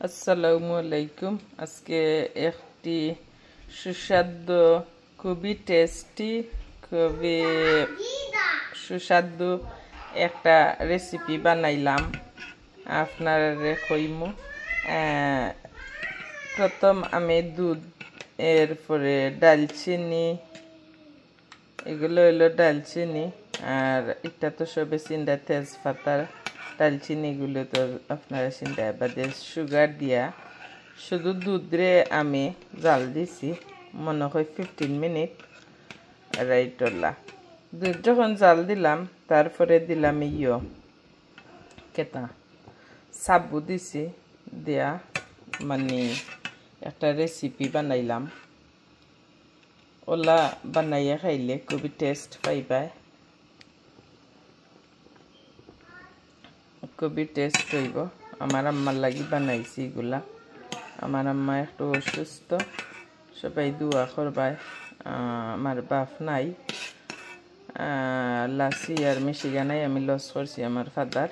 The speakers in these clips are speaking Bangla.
আসসালামু আলাইকুম। আজকে একটি সুস্বাদু খুবই টেস্টি খুবই সুস্বাদু একটা রেসিপি বানাইলাম আপনারা কইমু। প্রথম আমি দুধ এরপরে ডালচিনি এগুলো হলো ডালচিনি আর এটা তো সবে চিন্তা তেজপাতা ডালচিনিগুলো তো আপনারা চিন্তা বাদে সুগার দিয়া শুধু দুধরে আমি জাল দিছি মনে হয় 15 মিনিট রাইটলা। দুধ যখন জাল দিলাম তারপরে দিলাম কেতা সাবু দিছি দিয়া মানে একটা রেসিপি বানাইলাম। ওলা বানাইয়া খাইলে খুবই টেস্ট পাইবাই, খুবই টেস্ট হইব। আমার আম্মার লাগি বানাইছি এগুলা। আমার আম্মা একটু অসুস্থ, সবাই দোয়া করবাই। আমার বাপ নাই, লাসি আর মিশিগানাই আমি লস করছি আমার ফাদার।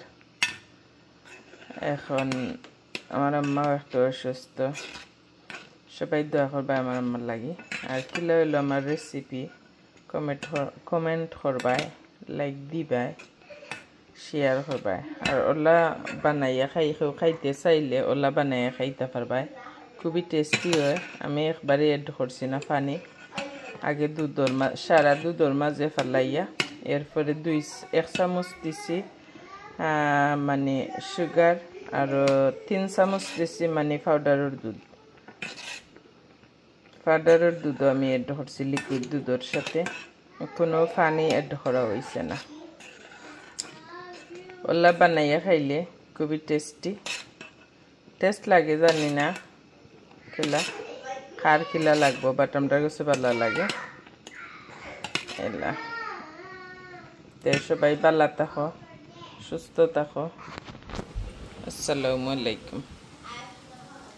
এখন আমার আম্মাও একটু অসুস্থ, সবাই দোয়া করবা আমার আম্মার লাগি। আর কিলা হইলো আমার রেসিপি কমেন্ট করবাই, লাইক দিবাই, শেয়ার করবাই। আর ওলা বানাইয়া খাইতে চাইলে ওলা বানাইয়া খাইতে পারবাই, খুবই টেস্টি হয়। আমি একবারে এড করছি না পানি, আগে সারা দুধের মাঝে ফেলাইয়া এরপরে 1 চামচ দিছি মানে সুগার আর 3 চামচ দিছি মানে পাউডারের দুধ আমি এড করছি লিকুইড দুধের সাথে, কোনো পানি এড করা হয়েছে না। ওলা বানাইয়া খাইলে খুবই টেস্ট লাগে। জানি না খার কিলা লাগবো, বাট আমরা কাছে ভালো লাগে এলা। সবাই ভালো থাকো, সুস্থ থাকো। আসসালামু আলাইকুম।